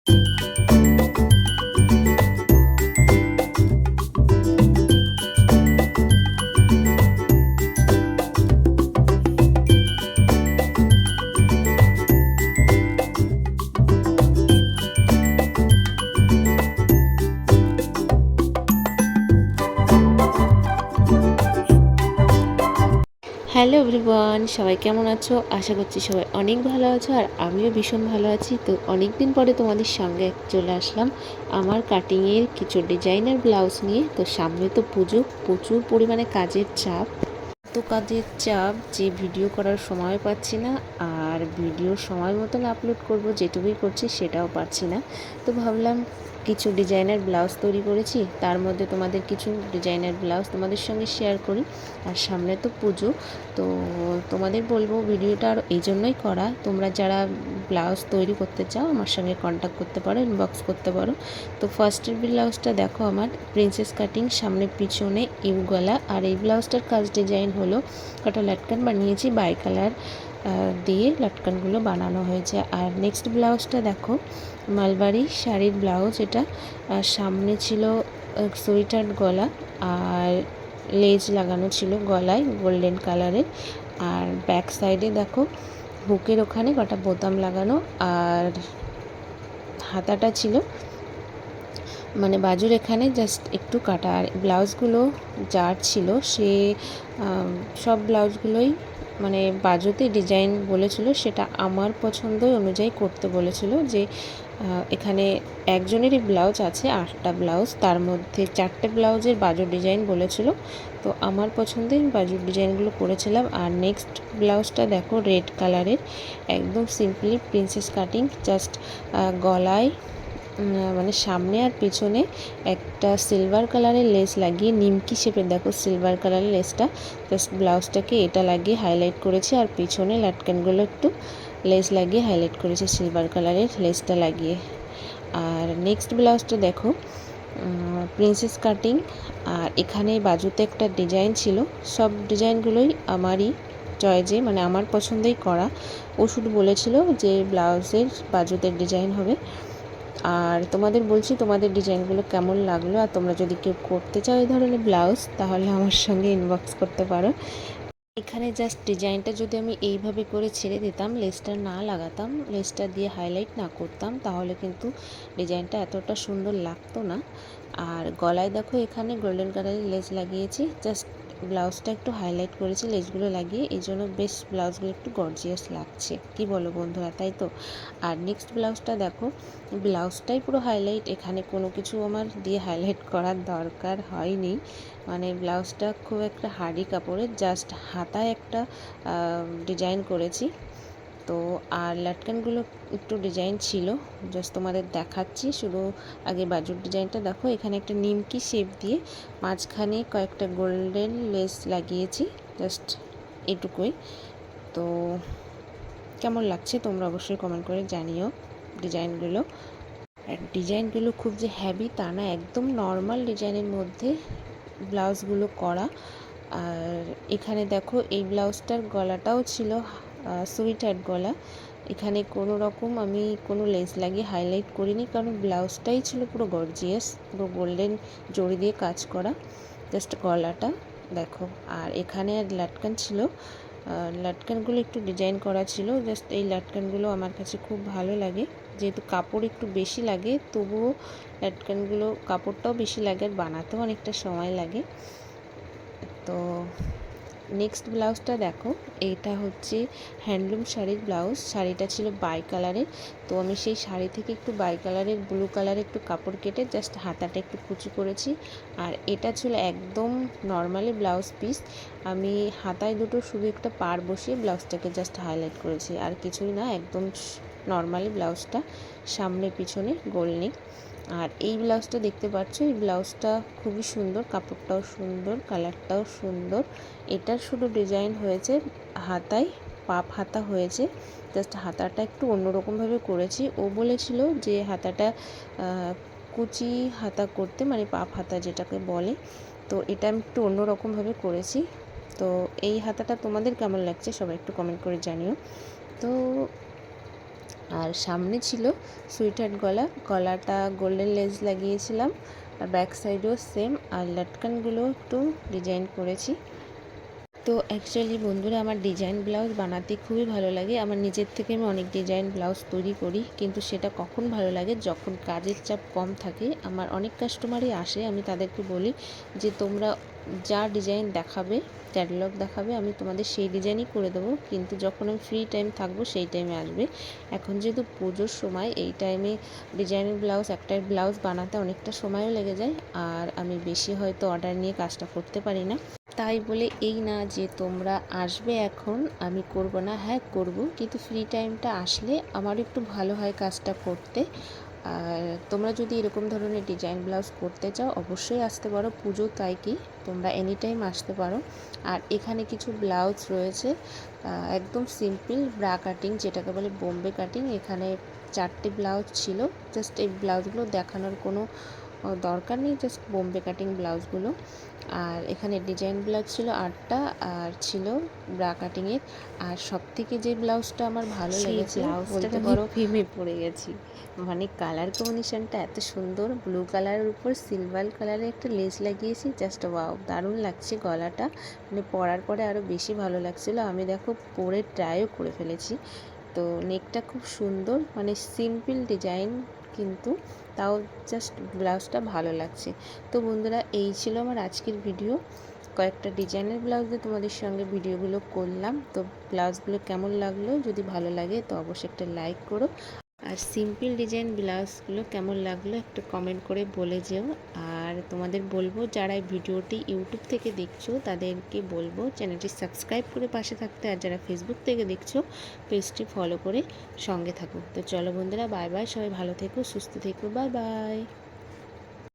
Hello everyone, সবাই কেমন আছো? আশা করছি সবাই অনেক ভালো আছো, আর আমিও ভীষণ ভালো আছি। তো অনেক দিন পরে তোমাদের সঙ্গে চলে আসলাম আমার কাটিংয়ের কিছু ডিজাইনার ব্লাউজ নিয়ে। তো সামনে তো পুজো, প্রচুর পরিমাণে কাজের চাপ, এত কাজের চাপ যে ভিডিও করার সময় পাচ্ছি না, আর ভিডিও সময় মতন আপলোড করব যেটুকুই করছি সেটাও পারছি না। তো ভাবলাম কিছু ডিজাইনার ব্লাউজ তৈরি করেছি, তার মধ্যে তোমাদের কিছু ডিজাইনার ব্লাউজ তোমাদের সঙ্গে শেয়ার করি। আর সামনে তো পুজো, তো তোমাদের বলবো ভিডিওটা আর এই জন্যই করা, তোমরা যারা ব্লাউজ তৈরি করতে চাও আমার সঙ্গে কন্ট্যাক্ট করতে পারো, ইনবক্স করতে পারো। তো ফার্স্টের ব্লাউজটা দেখো, আমার প্রিন্সেস কাটিং, সামনে পিছনে ইউ গলা। আর এই ব্লাউজটার কাজ ডিজাইন হলো কটা লাটকান বানিয়েছি, বাই কালার দিয়ে লাটকানগুলো বানানো হয়েছে। আর নেক্সট ব্লাউজটা দেখো, মালবাড়ি শাড়ির ব্লাউজ এটা। সামনে ছিল সুইটার গলা, আর লেজ লাগানো ছিল গলায় গোল্ডেন কালারের। আর ব্যাক সাইডে দেখো বুকের ওখানে কটা বোতাম লাগানো, আর হাতাটা ছিল মানে বাজুর এখানে জাস্ট একটু কাটা। আর ব্লাউজগুলো যার ছিল সে সব ব্লাউজগুলোই মানে বাজুতে ডিজাইন বলেছিল, সেটা আমার পছন্দ অনুযায়ী করতে বলেছিল। যে এখানে একজনেরই ব্লাউজ আছে 8টা ব্লাউজ, তার মধ্যে 4টে ব্লাউজের বাজুর ডিজাইন বলেছিল, তো আমার পছন্দের বাজুর ডিজাইনগুলো করেছিলাম। আর নেক্সট ব্লাউজটা দেখো রেড কালারের, একদম সিম্পলি প্রিন্সেস কাটিং, জাস্ট গলায় মানে সামনে আর পেছনে একটা সিলভার কালারের লেস লাগিয়ে, নিমকি শেপের দেখো সিলভার কালারের লেসটা, জাস্ট ব্লাউজটাকে এটা লাগিয়ে হাইলাইট করেছি। আর পিছনে লাটকানগুলো একটু লেস লাগিয়ে হাইলাইট করেছি সিলভার কালারের লেসটা লাগিয়ে। আর নেক্সট ব্লাউজটা দেখো প্রিন্সেস কাটিং, আর এখানে বাজুতে একটা ডিজাইন ছিল। সব ডিজাইনগুলোই আমারই চয়েজে, মানে আমার পছন্দেই করা। ও শুধু বলেছিল যে ব্লাউজের বাজুতের ডিজাইন হবে। আর তোমাদের বলছি তোমাদের ডিজাইনগুলো কেমন লাগলো, আর তোমরা যদি কেউ করতে চাও এই ধরনের ব্লাউজ তাহলে আমার সঙ্গে ইনবক্স করতে পারো। এখানে জাস্ট ডিজাইনটা যদি আমি এইভাবে করে ছেড়ে দিতাম, লেসটা না লাগাতাম, লেসটা দিয়ে হাইলাইট না করতাম, তাহলে কিন্তু ডিজাইনটা এতটা সুন্দর লাগতো না। আর গলায় দেখো এখানে গোল্ডেন কালারের লেস লাগিয়েছি, জাস্ট ব্লাউজটা একটু হাইলাইট করেছি লেসগুলো লাগিয়ে, এই জন্য বেশ ব্লাউজগুলো একটু গর্জিয়াস লাগছে, কি বলো বন্ধুরা, তাই তো? আর নেক্সট ব্লাউজটা দেখো, ব্লাউজটাই পুরো হাইলাইট, এখানে কোনো কিছু আমার দিয়ে হাইলাইট করার দরকার হয়নি। মানে ব্লাউজটা খুব একটা হার্ডি কাপড়ের, জাস্ট হাতায় একটা ডিজাইন করেছি। তো আর লাটকানগুলো একটু ডিজাইন ছিল, জাস্ট তোমাদের দেখাচ্ছি। শুধু আগে বাজুর ডিজাইনটা দেখো, এখানে একটা নিমকি শেপ দিয়ে মাঝখানে কয়েকটা গোল্ডেন লেস লাগিয়েছি, জাস্ট এটুকুই। তো কেমন লাগছে তোমরা অবশ্যই কমেন্ট করে জানিও ডিজাইনগুলো। আর ডিজাইনগুলো খুব যে হ্যাভি তা না, একদম নর্মাল ডিজাইনের মধ্যে ব্লাউজগুলো করা। আর এখানে দেখো এই ব্লাউজটার গলাটাও ছিল সুইটার গলা, এখানে কোনো রকম আমি কোনো লেস লাগিয়ে হাইলাইট করিনি, কারণ ব্লাউজটাই ছিল পুরো গর্জিয়াস, পুরো গোল্ডেন জড়ি দিয়ে কাজ করা, জাস্ট গলাটা দেখো। আর এখানে আর লাটকান ছিল, লাটকানগুলো একটু ডিজাইন করা ছিল, জাস্ট এই লাটকানগুলো আমার কাছে খুব ভালো লাগে, যেহেতু কাপড় একটু বেশি লাগে তবুও লাটকানগুলো কাপড়টাও বেশি লাগে, আর বানাতেও অনেকটা সময় লাগে। তো নেক্সট ব্লাউজটা দেখো, এইটা হচ্ছে হ্যান্ডলুম শাড়ির ব্লাউজ, শাড়িটা ছিল বাই কালারের, তো আমি সেই শাড়ি থেকে একটু বাই কালারের ব্লু কালারের একটু কাপড় কেটে জাস্ট হাতাটা একটু কুচি করেছি। আর এটা ছিল একদম নর্মালি ব্লাউজ পিস, আমি হাতায় দুটো শুধু একটা পাড় বসিয়ে ব্লাউজটাকে জাস্ট হাইলাইট করেছি, আর কিছুই না, একদম নর্মালি ব্লাউজটা, সামনে পিছনে গোল নেক। আর এই ব্লাউজটা দেখতে পাচ্ছ, এই ব্লাউজটা খুবই সুন্দর, কাপড়টাও সুন্দর, কালারটাও সুন্দর। এটার শুধু ডিজাইন হয়েছে হাতায়, পাপ হাতা হয়েছে, জাস্ট হাতাটা একটু অন্যরকমভাবে করেছি। ও বলেছিল যে হাতাটা কুচি হাতা করতে, মানে পাপ হাতা যেটাকে বলে, তো এটা আমি একটু অন্যরকমভাবে করেছি। তো এই হাতাটা তোমাদের কেমন লাগছে সবাই একটু কমেন্ট করে জানিও। তো আর সামনে ছিল সুইটহার্ট গলাটা গোল্ডেন লেস লাগিয়েছিলাম, আর ব্যাক সাইডেও সেম, আর লটকানগুলো একটু ডিজাইন করেছি। তো অ্যাকচুয়ালি বন্ধুরা, আমার ডিজাইন ব্লাউজ বানাতে খুবই ভালো লাগে। আমার নিজের থেকে আমি অনেক ডিজাইন ব্লাউজ তৈরি করি, কিন্তু সেটা কখন ভালো লাগে, যখন কাজের চাপ কম থাকে। আমার অনেক কাস্টমারই আসে, আমি তাদেরকে বলি যে তোমরা যা ডিজাইন দেখাবে, ক্যাটালগ দেখাবে, আমি তোমাদের সেই ডিজাইনই করে দেবো, কিন্তু যখন আমি ফ্রি টাইম থাকবো সেই টাইমে আসবে। এখন যেহেতু পুজোর সময়, এই টাইমে ডিজাইনের ব্লাউজ, একটা ব্লাউজ বানাতে অনেকটা সময়ও লেগে যায়, আর আমি বেশি হয়তো অর্ডার নিয়ে কাজটা করতে পারি না। তাই বলে এই না যে তোমরা আসবে এখন আমি করব না, হ্যাঁ করব, কিন্তু ফ্রি টাইমটা আসলে আমারও একটু ভালো হয় কাজটা করতে। আর তোমরা যদি এরকম ধরনের ডিজাইন ব্লাউজ করতে চাও অবশ্যই আসতে পারো, পুজো তাই কি তোমরা এনি টাইম আসতে পারো। আর এখানে কিছু ব্লাউজ রয়েছে একদম সিম্পল ব্রা কাটিং, যেটাকে বলে বোম্বে কাটিং। এখানে 4টে ব্লাউজ ছিল, জাস্ট এই ব্লাউজগুলো দেখানোর কোনো দরকার নেই, জাস্ট বোম্বে কাটিং ব্লাউজগুলো। আর এখানে ডিজাইন ব্লাউজ ছিল 8টা, আর ছিল ব্রা কাটিংয়ের। আর সবথেকে যে ব্লাউজটা আমার ভালো লেগেছে, বলতে পারো প্রেমে পড়ে গেছি। মানে কালার কম্বিনেশনটা এত সুন্দর, ব্লু কালারের উপর সিলভার কালারের একটা লেস লাগিয়েছি, জাস্ট ওয়াও, দারুণ লাগছে গলাটা। মানে পরার পরে আরও বেশি ভালো লাগছিলো। আমি দেখো পরে ট্রাইও করে ফেলেছি। তো নেকটা খুব সুন্দর, মানে সিম্পল ডিজাইন, কিন্তু তাও জাস্ট ব্লাউজটা ভালো লাগছে। তো বন্ধুরা, এই ছিল আমার আজকের ভিডিও। কয়েকটা ডিজাইনের ব্লাউজে তোমাদের সঙ্গে ভিডিওগুলো করলাম। তো ব্লাউজগুলো কেমন লাগলো, যদি ভালো লাগে তো অবশ্যই একটা লাইক করো, আর সিম্পল ডিজাইন ব্লাউজগুলো কেমন লাগলো একটা কমেন্ট করে বলে যেও। আর তোমাদের বলবো, যারা এই ভিডিওটি ইউটিউব থেকে দেখছো তাদেরকে বলবো চ্যানেলটি সাবস্ক্রাইব করে পাশে থাকতে, আর যারা ফেসবুক থেকে দেখছো পেজটি ফলো করে সঙ্গে থাকো। তো চলো বন্ধুরা, বাই বাই, সবাই ভালো থেকো, সুস্থ থেকো, বাই বাই।